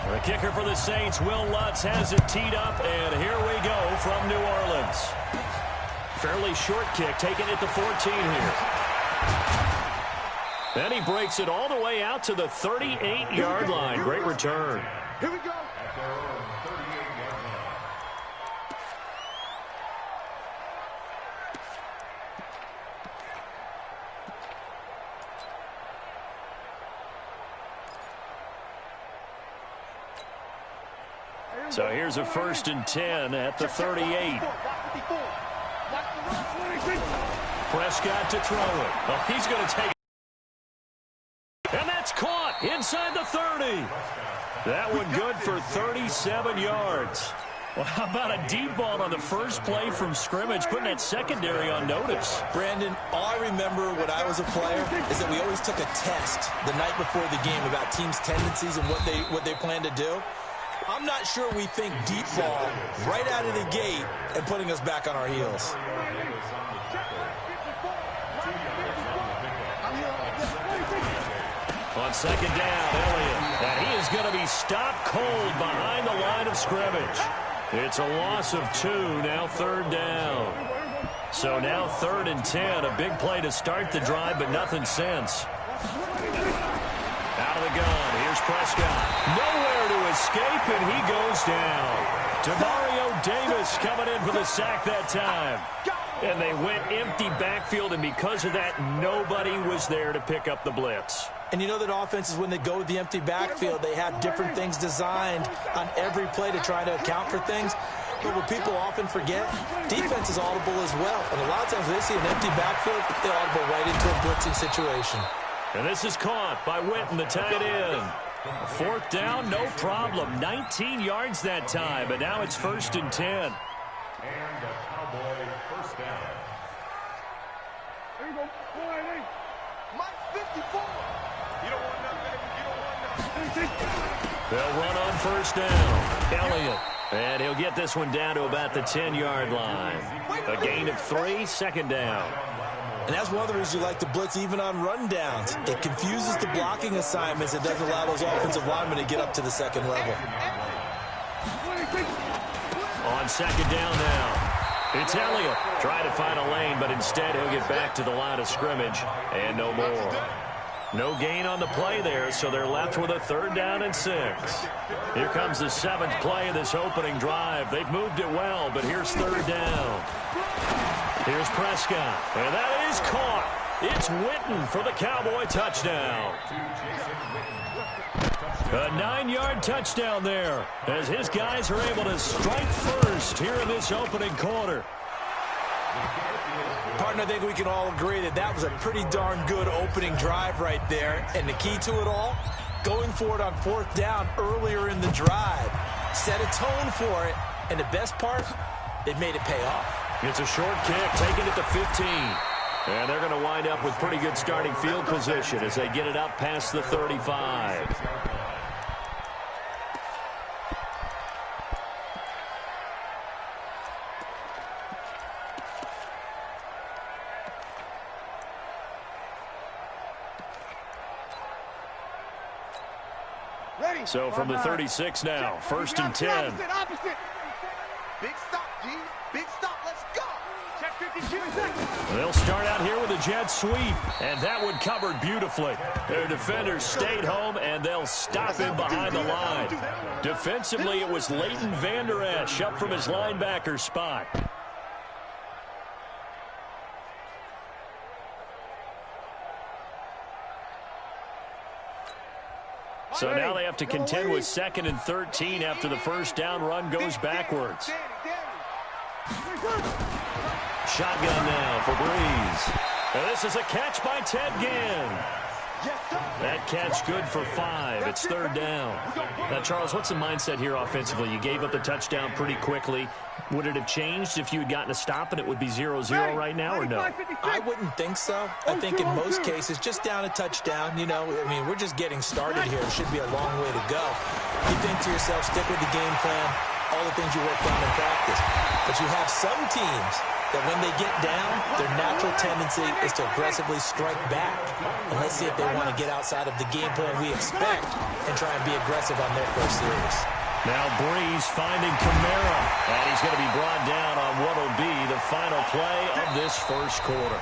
The kicker for the Saints, Will Lutz, has it teed up, and here we go from New Orleans. Fairly short kick, taking it to 14 here. Then he breaks it all the way out to the 38-yard line. Great return. Here we go. So here's a 1st and 10 at the 38. Prescott to throw it. Oh, he's going to take it. And that's caught inside the 30. That one good for 37 yards. Well, how about a deep ball on the first play from scrimmage, putting that secondary on notice? Brandon, all I remember when I was a player is that we always took a test the night before the game about teams' tendencies and what they plan to do. I'm not sure we think deep ball right out of the gate and putting us back on our heels. On 2nd down, Elliott. And he is going to be stopped cold behind the line of scrimmage. It's a loss of 2, now 3rd down. So now 3rd and 10, a big play to start the drive, but nothing since. Out of the gun, here's Prescott. Nowhere to escape, and he goes down. Demario Davis coming in for the sack that time. And they went empty backfield, and because of that, nobody was there to pick up the blitz. And you know that offenses, when they go with the empty backfield, they have different things designed on every play to try to account for things. But what people often forget, defense is audible as well. And a lot of times when they see an empty backfield, they audible right into a blitzing situation. And this is caught by Witten, the tight end. 4th down, no problem. 19 yards that time, but now it's 1st and 10. And the Cowboy 1st down. There you go. Mike 54. You don't want nothing. You don't want nothing. They'll run on 1st down. Elliott. And he'll get this one down to about the 10-yard line. A gain of 3, 2nd down. And that's one of the reasons you like to blitz even on rundowns. It confuses the blocking assignments. It doesn't allow those offensive linemen to get up to the 2nd level. On 2nd down now. It's Elliott trying to find a lane, but instead he'll get back to the line of scrimmage and no more. No gain on the play there, so they're left with a 3rd down and 6. Here comes the 7th play of this opening drive. They've moved it well, but here's 3rd down. Here's Prescott, and that is caught. It's Witten for the Cowboy touchdown. A 9-yard touchdown there as his guys are able to strike first here in this opening quarter. Partner, I think we can all agree that that was a pretty darn good opening drive right there. And the key to it all, going for it on 4th down earlier in the drive. Set a tone for it, and the best part, it made it pay off. It's a short kick, taking it to 15. And they're going to wind up with pretty good starting field position as they get it up past the 35. So from the 36 now, 1st and 10. Big stop, G. Big stop. Let's go. Check 52. They'll start out here with a jet sweep, and that one covered beautifully. Their defenders stayed home, and they'll stop him behind the line. Defensively, it was Leighton Vander Esch up from his linebacker spot. So now they have to contend with 2nd and 13 after the 1st down run goes backwards. Shotgun now for Breeze. And this is a catch by Ted Ginn. That catch good for 5. It's 3rd down. Now, Charles, what's the mindset here offensively? You gave up the touchdown pretty quickly. Would it have changed if you had gotten a stop and it would be 0-0 right now, or no? I wouldn't think so. I think in most cases, just down a touchdown, you know, I mean, we're just getting started here. It should be a long way to go. You think to yourself, stick with the game plan, all the things you worked on in practice. But you have some teams that when they get down, their natural tendency is to aggressively strike back. And let's see if they want to get outside of the game plan we expect and try and be aggressive on their first series. Now Breeze finding Kamara, and he's going to be brought down on what will be the final play of this first quarter.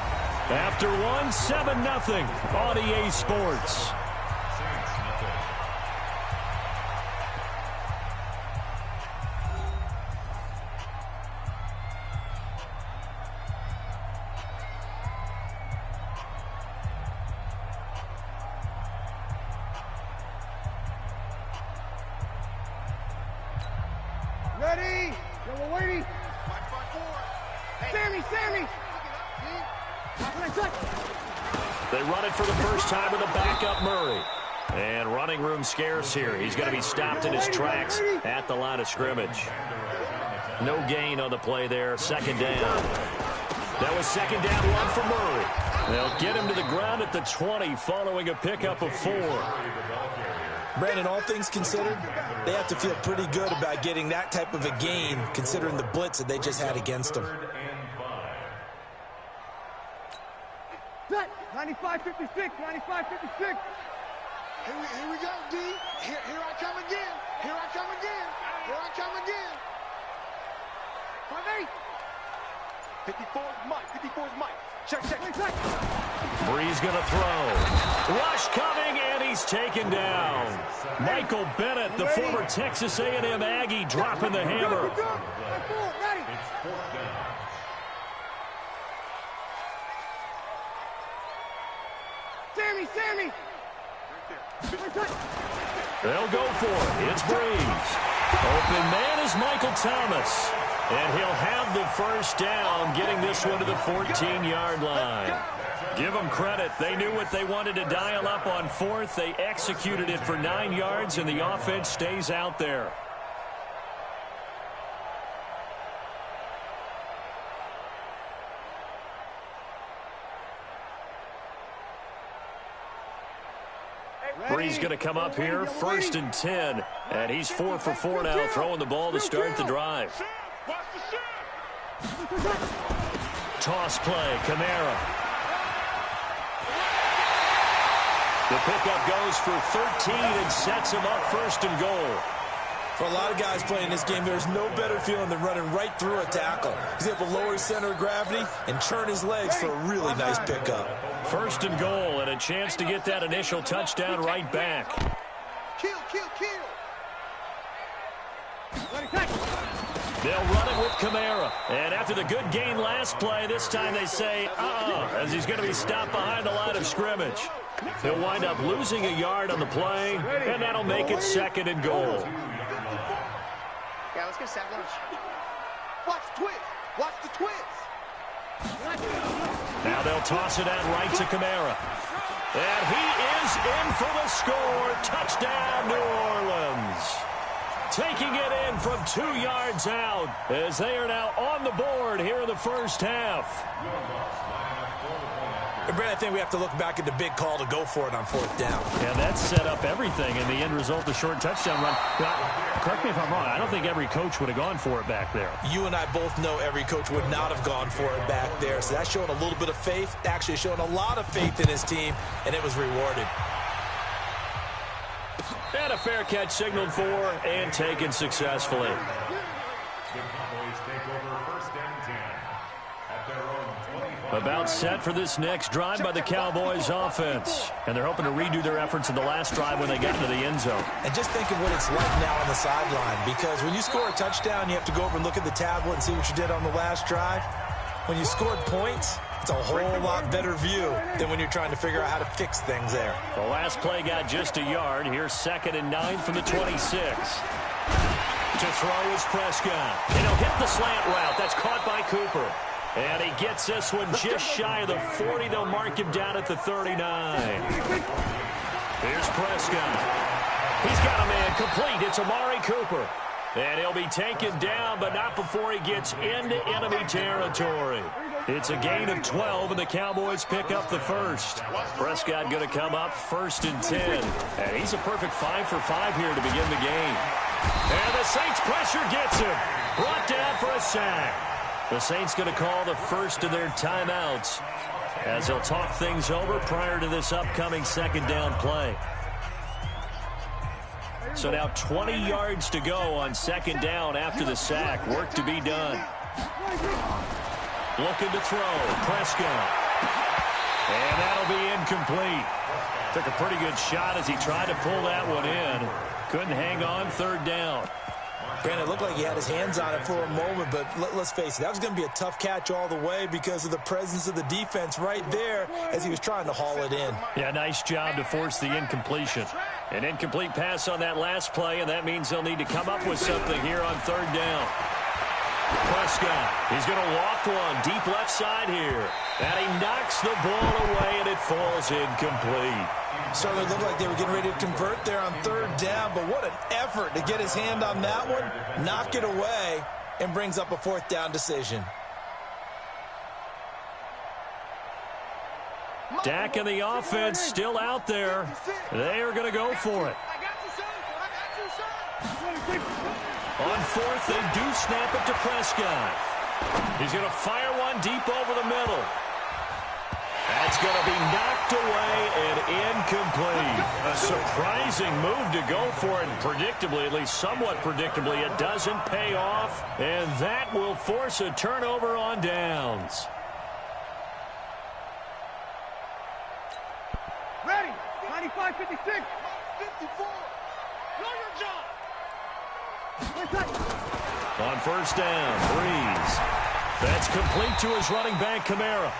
After one, 7-0 on EA Sports. Ready? Yeah, we're waiting. Sammy! They run it for the first time with a backup Murray. And running room scarce here. He's going to be stopped in his tracks at the line of scrimmage. No gain on the play there. Second down. That was second down one for Murray. They'll get him to the ground at the 20 following a pickup of 4. Brandon, all things considered, they have to feel pretty good about getting that type of a gain considering the blitz that they just had against them. 95-56, 95-56. Here we go, D. Here I come again. Here I come again. 5-8. 54's Mike. 54's Mike. Check. Breeze going to throw. Rush coming, and he's taken down. Michael Bennett, the former Texas A&M Aggie, dropping the hammer. Sammy! They'll go for it. It's Breeze. Open man is Michael Thomas. And he'll have the first down, getting this one to the 14-yard line. Give them credit. They knew what they wanted to dial up on fourth. They executed it for 9 yards, and the offense stays out there. Breeze going to come up here, 1st and 10. And he's 4 for 4 now, throwing the ball to start the drive. Toss play, Kamara. The pickup goes for 13 and sets him up 1st and goal. For a lot of guys playing this game, there's no better feeling than running right through a tackle. He's able to lower his center of gravity and turn his legs for a really nice pickup. 1st and goal, and a chance to get that initial touchdown right back. Kill. They'll run it with Kamara. And after the good gain last play, this time they say, as he's going to be stopped behind the line of scrimmage. He'll wind up losing a yard on the play, and that'll make it 2nd and goal. Yeah, let's get sack lunch. Watch the twist. Now they'll toss it out right to Kamara. And he is in for the score. Touchdown, New Orleans. Taking it in from 2 yards out as they are now on the board here in the first half. And Brad, I think we have to look back at the big call to go for it on 4th down. And that set up everything in the end result, the short touchdown run. Now, correct me if I'm wrong, I don't think every coach would have gone for it back there. You and I both know every coach would not have gone for it back there. So that's showing a little bit of faith, actually showing a lot of faith in his team, and it was rewarded. And a fair catch signaled for and taken successfully. About set for this next drive by the Cowboys offense. And they're hoping to redo their efforts in the last drive when they got into the end zone. And just think of what it's like now on the sideline, because when you score a touchdown, you have to go over and look at the tablet and see what you did on the last drive. When you scored points, it's a whole lot better view than when you're trying to figure out how to fix things there. The last play got just a yard. Here's 2nd and 9 from the 26. To throw is Prescott. And he'll hit the slant route. That's caught by Cooper. And he gets this one just shy of the 40. They'll mark him down at the 39. Here's Prescott. He's got a man complete. It's Amari Cooper. And he'll be taken down, but not before he gets into enemy territory. It's a gain of 12, and the Cowboys pick up the first. Prescott going to come up 1st and 10. And he's a perfect 5 for 5 here to begin the game. And the Saints pressure gets him. Brought down for a sack. The Saints going to call the first of their timeouts as they'll talk things over prior to this upcoming second down play. So now 20 yards to go on second down after the sack. Work to be done. Looking to throw. Prescott. And that'll be incomplete. Took a pretty good shot as he tried to pull that one in. Couldn't hang on third down. Granted, it looked like he had his hands on it for a moment, but let's face it, that was going to be a tough catch all the way because of the presence of the defense right there as he was trying to haul it in. Yeah, nice job to force the incompletion. An incomplete pass on that last play, and that means they'll need to come up with something here on third down. Prescott, he's going to loft one deep left side here. And he knocks the ball away, and it falls incomplete. Certainly looked like they were getting ready to convert there on third down, but what an effort to get his hand on that one, knock it away, and brings up a fourth down decision. Dak and the offense still out there. They are going to go for it. On fourth, they do snap it to Prescott. He's going to fire one deep over the middle. That's going to be knocked away and incomplete. A surprising move to go for it, and predictably, at least somewhat predictably, it doesn't pay off, and that will force a turnover on downs. Ready. 95, 56. 54. Know your job. On first down, Breeze. That's complete to his running back, Kamara.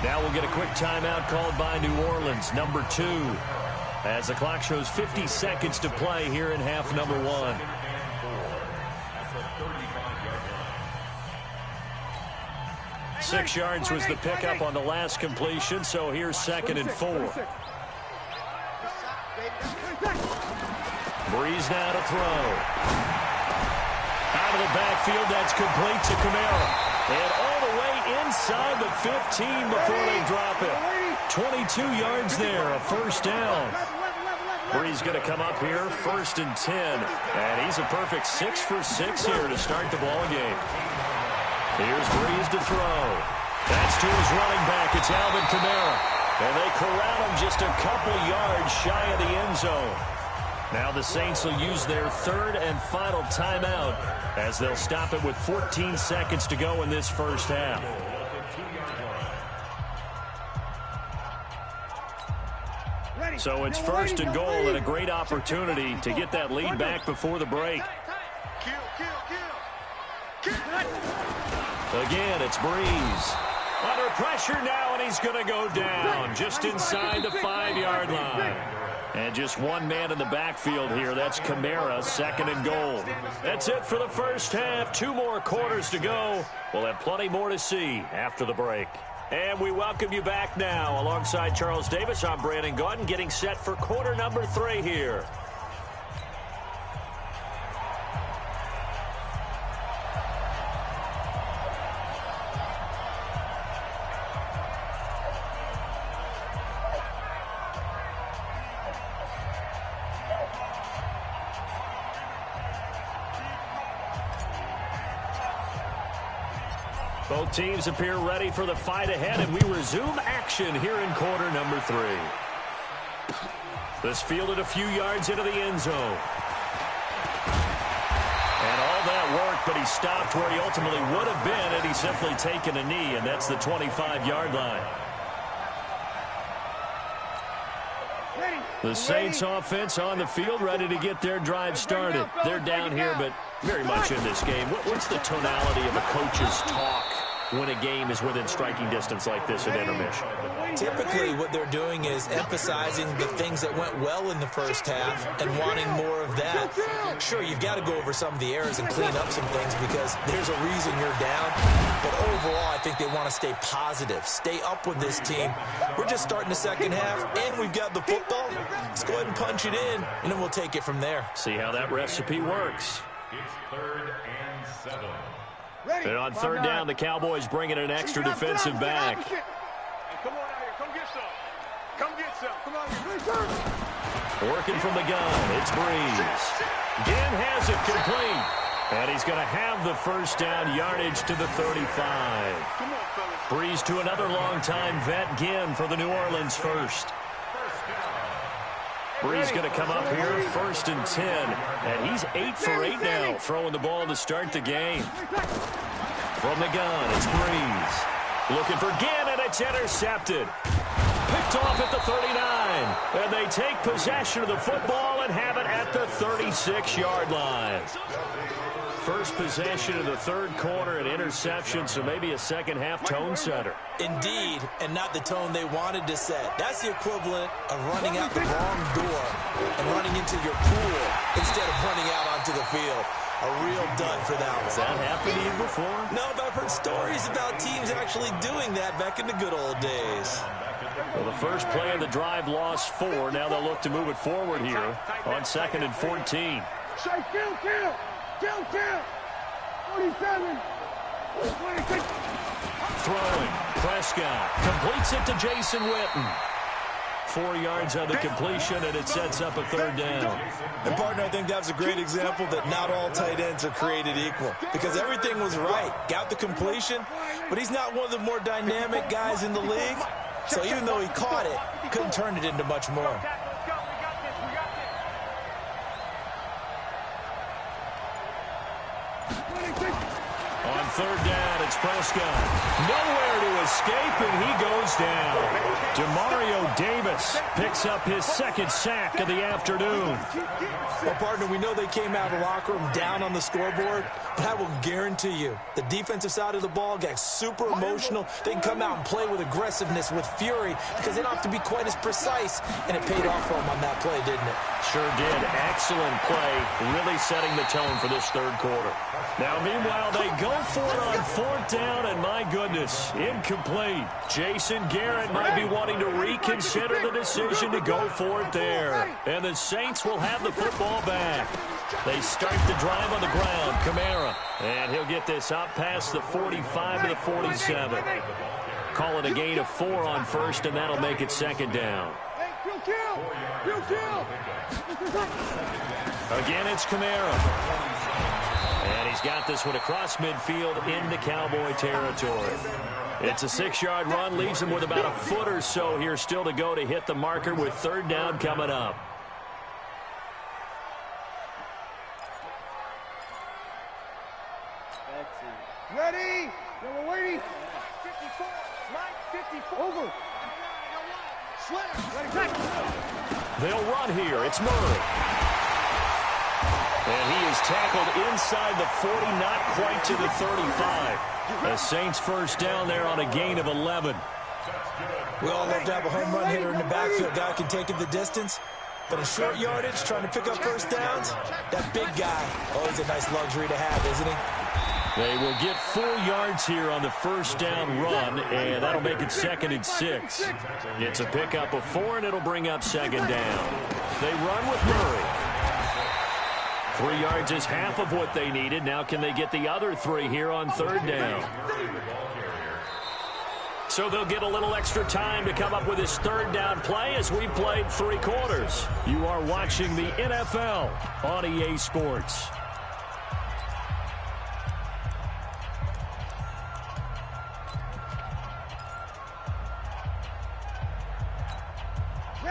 Now we'll get a quick timeout called by New Orleans, number 2, as the clock shows 50 seconds to play here in half number 1. Six yards was the pickup on the last completion, so here's 2nd and 4. Breeze now to throw. Out of the backfield, that's complete to Kamara. And all the way inside the 15 before they drop it. 22 yards there, a first down. Breeze going to come up here, 1st and 10. And he's a perfect 6 for 6 here to start the ball game. Here's Breeze to throw. That's to his running back. It's Alvin Kamara. And they corral him just a couple yards shy of the end zone. Now the Saints will use their 3rd and final timeout as they'll stop it with 14 seconds to go in this first half. So it's 1st and goal and a great opportunity to get that lead back before the break. Again, it's Breeze. Under pressure now, and he's going to go down just inside the 5-yard line. And just one man in the backfield here. That's Kamara, 2nd and goal. That's it for the first half. 2 more quarters to go. We'll have plenty more to see after the break. And we welcome you back now. Alongside Charles Davis, I'm Brandon Gaudin, getting set for quarter number 3 here. Both teams appear ready for the fight ahead, and we resume action here in quarter number 3. This fielded a few yards into the end zone. And all that work, but he stopped where he ultimately would have been had he simply taken a knee, and that's the 25-yard line. The Saints offense on the field, ready to get their drive started. They're down here, but very much in this game. What's the tonality of a coach's talk when a game is within striking distance like this at intermission? Typically, what they're doing is emphasizing the things that went well in the first half and wanting more of that. Sure, you've got to go over some of the errors and clean up some things because there's a reason you're down. But overall, I think they want to stay positive, stay up with this team. We're just starting the second half, and we've got the football. Let's go ahead and punch it in, and then we'll take it from there. See how that recipe works. It's 3rd and 7. And on 3rd down, the Cowboys bring in an extra defensive back. Come on out here. Come get some. Come get some. Come on here. Working from the gun, it's Breeze. Again has it complete. And he's going to have the first down, yardage to the 35. Breeze to another longtime vet, Ginn, for the New Orleans first. Breeze going to come up here, 1st and 10. And he's 8 for 8 now, throwing the ball to start the game. From the gun, it's Breeze. Looking for Ginn, and it's intercepted. Picked off at the 39. And they take possession of the football and have it at the 36-yard line. First possession of the third quarter, an interception, so maybe a second-half tone setter. Indeed, and not the tone they wanted to set. That's the equivalent of running out the wrong door and running into your pool instead of running out onto the field. A real dud for that one. Has that happened to you before? No, but I've heard stories about teams actually doing that back in the good old days. Well, the first play of the drive lost 4. Now they'll look to move it forward here on 2nd and 14. Kill! 47! 26! Throwing. Prescott completes it to Jason Witten. 4 yards on the completion, and it sets up a third down. And, partner, I think that was a great example that not all tight ends are created equal because everything was right. Got the completion, but he's not one of the more dynamic guys in the league. So even though he caught it, couldn't turn it into much more. On third down, it's Prescott. Nowhere to escape, and he goes down. Demario Davis picks up his 2nd sack of the afternoon. Well, partner, we know they came out of the locker room down on the scoreboard, but I will guarantee you the defensive side of the ball got super emotional. They can come out and play with aggressiveness, with fury, because they don't have to be quite as precise, and it paid off for them on that play, didn't it? Sure did. Excellent play, really setting the tone for this third quarter. Now, meanwhile, they go for it on 4th down, and my goodness, incomplete. Jason Garrett might be wanting to reconsider the decision to go for it there. And the Saints will have the football back. They start the drive on the ground. Kamara, and he'll get this up past the 45 to the 47. Call it a gain of 4 on 1st, and that'll make it 2nd down. Again, it's Kamara. And he's got this one across midfield into Cowboy territory. It's a 6-yard run, leaves him with about a foot or so here still to go to hit the marker with 3rd down coming up. Ready? We're waiting. 54. Line 54. Over. They'll run here. It's Murray. And he is tackled inside the 40, not quite to the 35. The Saints first down there on a gain of 11. We all love to have a home run hitter in the backfield. Guy can take it the distance. But in short yardage, trying to pick up first downs, that big guy, always a nice luxury to have, isn't he? They will get 4 yards here on the first down run, and that'll make it 2nd and 6. It's a pickup of 4, and it'll bring up 2nd down. They run with Murray. 3 yards is half of what they needed. Now can they get the other 3 here on 3rd down? So they'll get a little extra time to come up with his 3rd down play as we've played 3 quarters. You are watching the NFL on EA Sports.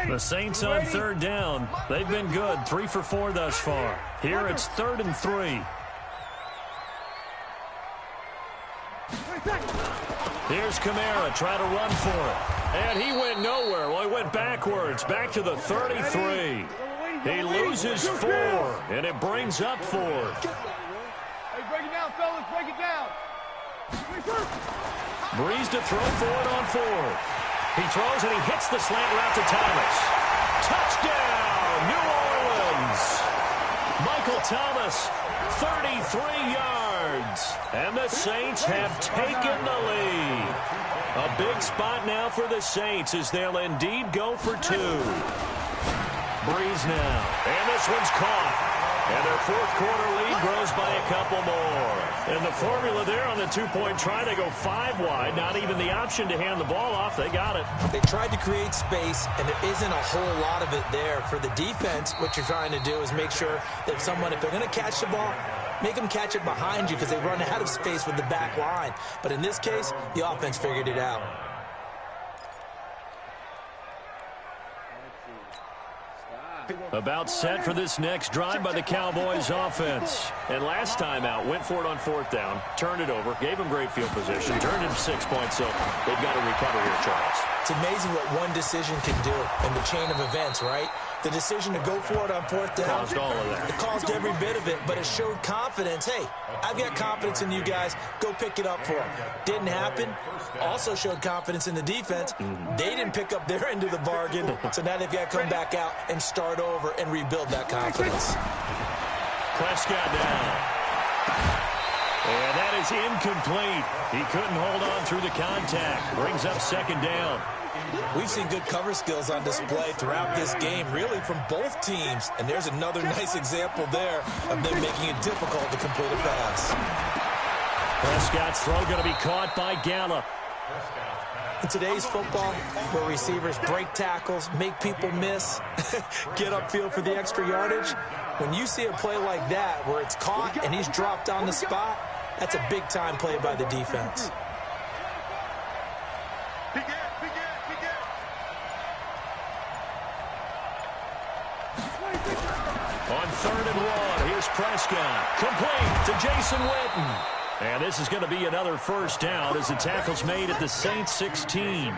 The Saints on 3rd down. They've been good. 3 for 4 thus far. Here it's 3rd and 3. Here's Kamara trying to run for it. And he went nowhere. Well, he went backwards. Back to the 33. He loses 4. And it brings up 4. Hey, break it down, fellas. Break it down. Breeze to throw for it on 4th. He throws and he hits the slant route to Thomas. Touchdown, New Orleans. Michael Thomas, 33 yards. And the Saints have taken the lead. A big spot now for the Saints as they'll indeed go for 2. Breeze now. And this one's caught. And their 4th quarter lead grows by a couple more. And the formula there on the 2-point try, they go 5 wide. Not even the option to hand the ball off. They got it. They tried to create space, and there isn't a whole lot of it there. For the defense, what you're trying to do is make sure that if they're going to catch the ball, make them catch it behind you because they run out of space with the back line. But in this case, the offense figured it out. About set for this next drive by the Cowboys offense. And last time out, went for it on 4th down, turned it over, gave them great field position, turned it 6 points, so they've got to recover here, Charles. It's amazing what one decision can do in the chain of events, right? The decision to go for it on 4th down. Caused all of that. It caused every bit of it, but it showed confidence. Hey, I've got confidence in you guys. Go pick it up for them. Didn't happen. Also showed confidence in the defense. They didn't pick up their end of the bargain, so now they've got to come back out and start over and rebuild that confidence. Prescott down. And that is incomplete. He couldn't hold on through the contact. Brings up 2nd down. We've seen good cover skills on display throughout this game, really from both teams. And there's another nice example there of them making it difficult to complete a pass. Prescott's throw going to be caught by Gallup. In today's football, where receivers break tackles, make people miss, get upfield for the extra yardage, when you see a play like that where it's caught and he's dropped on the spot, that's a big-time play by the defense. On 3rd and 1, here's Prescott. Complete to Jason Witten. And this is going to be another 1st down as the tackle's made at the Saints 16.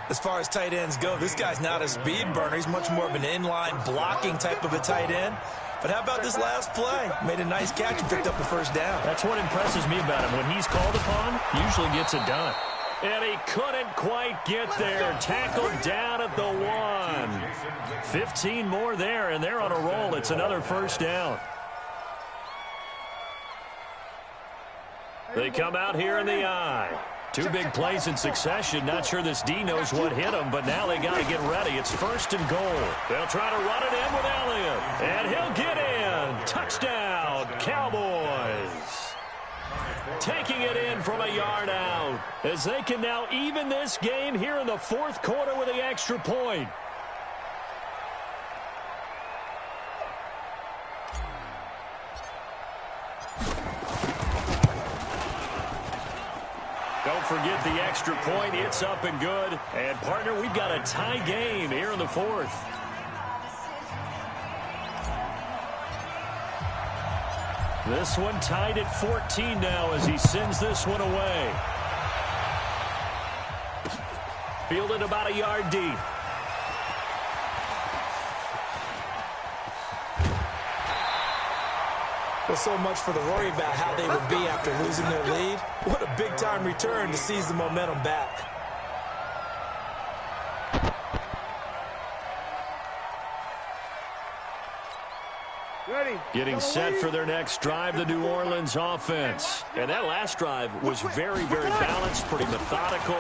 As far as tight ends go, this guy's not a speed burner. He's much more of an inline blocking type of a tight end. But how about this last play? Made a nice catch and picked up the 1st down. That's what impresses me about him. When he's called upon, usually gets it done. And he couldn't quite get there. Tackled down at the 1. 15 more there, and they're on a roll. It's another 1st down. They come out here in the I. 2 big plays in succession. Not sure this D knows what hit him, but now they got to get ready. It's 1st and goal. They'll try to run it in with Elliott. And he'll get in. Touchdown, Cowboys. Taking it in from a yard out as they can now even this game here in the 4th quarter with the extra point. Don't forget the extra point. It's up and good. And, partner, we've got a tie game here in the 4th. This one tied at 14 now as he sends this one away. Fielded about a yard deep. Well, so much for the worry about how they would be after losing their lead. What a big-time return to seize the momentum back. Getting set for their next drive, the New Orleans offense. And that last drive was very, very balanced, pretty methodical.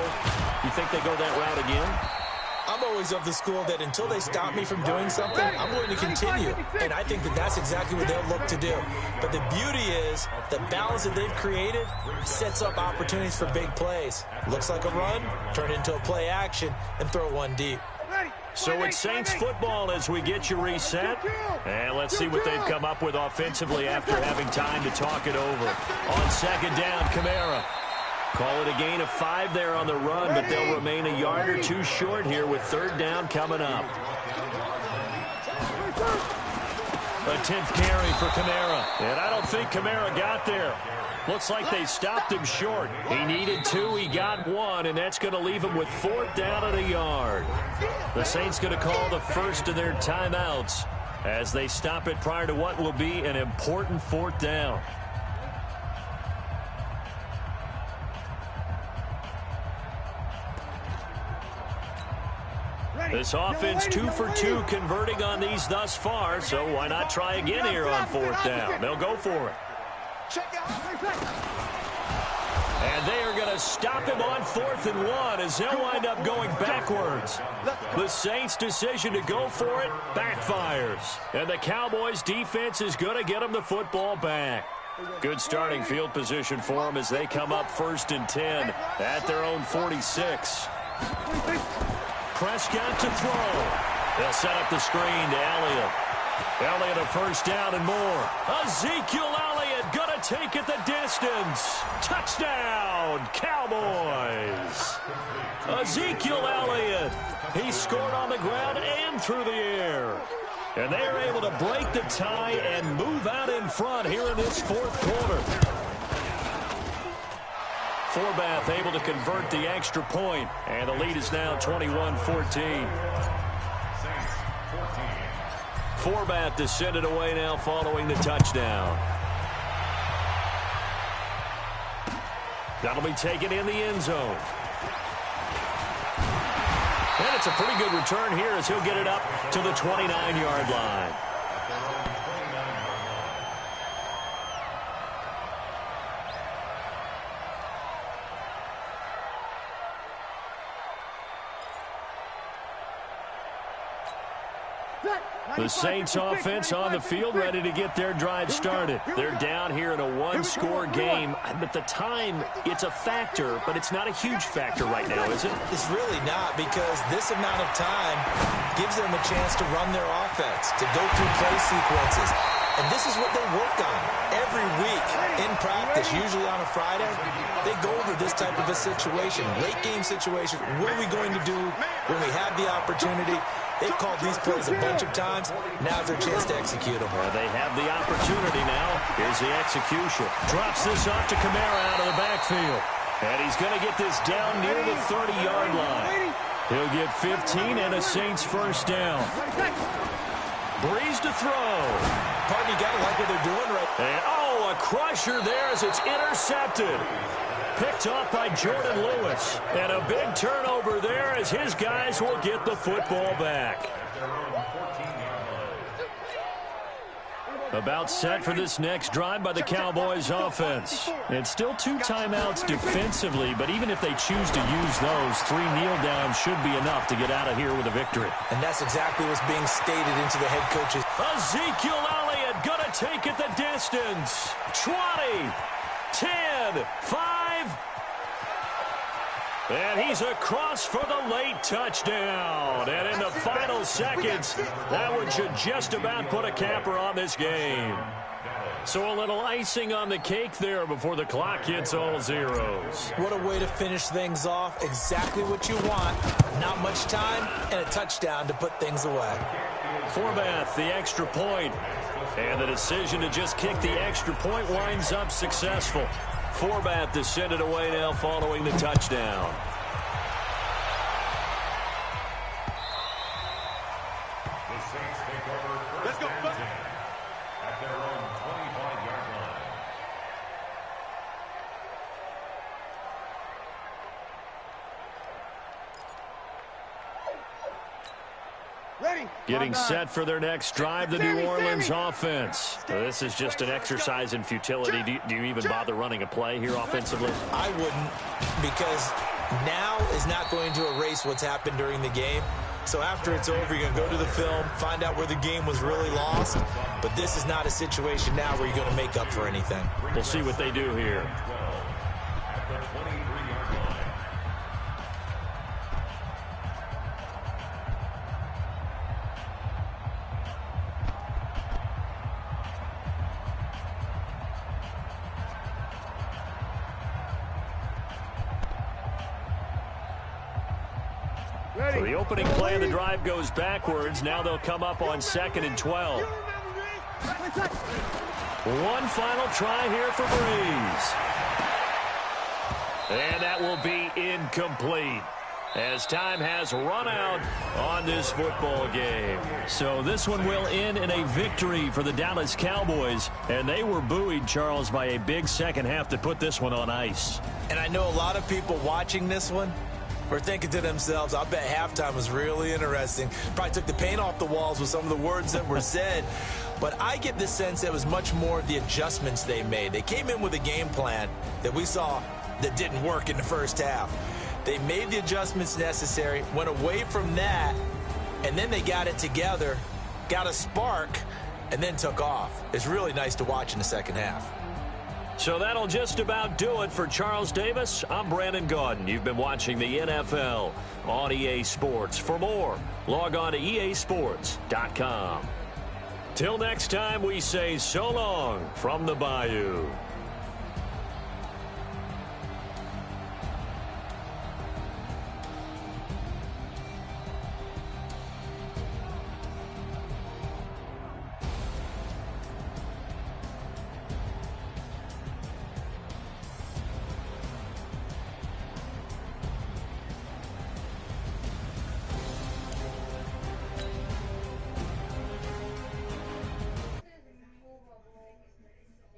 You think they go that route again? I'm always of the school that until they stop me from doing something, I'm going to continue. And I think that that's exactly what they'll look to do. But the beauty is the balance that they've created sets up opportunities for big plays. Looks like a run, turn into a play action, and throw one deep. So it's Saints football as we get you reset. And let's see what they've come up with offensively after having time to talk it over. On 2nd down, Kamara. Call it a gain of 5 there on the run, but they'll remain a yard or 2 short here with 3rd down coming up. A 10th carry for Kamara. And I don't think Kamara got there. Looks like they stopped him short. He needed 2, he got 1, and that's going to leave him with 4th down at a yard. The Saints going to call the first of their timeouts as they stop it prior to what will be an important 4th down. This offense 2 for 2 converting on these thus far, so why not try again here on 4th down? They'll go for it. And they are going to stop him on 4th and 1 as they'll wind up going backwards. The Saints' decision to go for it backfires. And the Cowboys' defense is going to get them the football back. Good starting field position for them as they come up 1st and 10 at their own 46. Prescott to throw. They'll set up the screen to Elliott. Elliott a first down and more. Ezekiel Elliott gonna take it the distance. Touchdown, Cowboys. Ezekiel Elliott. He scored on the ground and through the air. And they are able to break the tie and move out in front here in this fourth quarter. Forbath able to convert the extra point, and the lead is now 21-14. Forbath to send it away now following the touchdown. That'll be taken in the end zone. And it's a pretty good return here as he'll get it up to the 29-yard line. The Saints offense on the field, ready to get their drive started. They're down here in a one-score game. But the time, it's a factor, but it's not a huge factor right now, is it? It's really not, because this amount of time gives them a chance to run their offense, to go through play sequences. And this is what they work on every week in practice, usually on a Friday. They go over this type of a situation, late-game situation. What are we going to do when we have the opportunity? They've called these plays a bunch of times. Now's their chance to execute them. They have the opportunity now. Here's the execution. Drops this off to Kamara out of the backfield. And he's going to get this down near the 30-yard line. He'll get 15 and a Saints first down. Breeze to throw. Pardon, you got to like what they're doing right. And, oh, a crusher there as it's intercepted. Picked off by Jordan Lewis. And a big turnover there as his guys will get the football back. About set for this next drive by the Cowboys offense. It's still 2 timeouts defensively, but even if they choose to use those, 3 kneel downs should be enough to get out of here with a victory. And that's exactly what's being stated into the head coaches. Ezekiel Elliott gonna take it the distance. 20, 10, 5. And he's across for the late touchdown. And in the final seconds, that one should just about put a capper on this game. So a little icing on the cake there before the clock hits all zeros. What a way to finish things off. Exactly what you want. Not much time and a touchdown to put things away. Forbath, the extra point. And the decision to just kick the extra point winds up successful. Forbath to send it away now following the touchdown. The Saints take over. Let's go. At their own 25-yard line. Ready. Getting set for their next drive, the New Orleans offense. This is just an exercise in futility. Do you even bother running a play here offensively? I wouldn't, because now is not going to erase what's happened during the game. So after it's over, you're going to go to the film, find out where the game was really lost. But this is not a situation now where you're going to make up for anything. We'll see what they do here. At the 23-yard line. So the opening play of the drive goes backwards. Now they'll come up on 2nd and 12. One final try here for Breeze. And that will be incomplete, as time has run out on this football game. So this one will end in a victory for the Dallas Cowboys. And they were buoyed, Charles, by a big second half to put this one on ice. And I know a lot of people watching this one were thinking to themselves, I bet halftime was really interesting. Probably took the paint off the walls with some of the words that were said. But I get the sense it was much more the adjustments they made. They came in with a game plan that we saw that didn't work in the first half. They made the adjustments necessary, went away from that, and then they got it together, got a spark, and then took off. It's really nice to watch in the second half. So that'll just about do it for Charles Davis. I'm Brandon Gaudin. You've been watching the NFL on EA Sports. For more, log on to easports.com. Till next time, we say so long from the Bayou.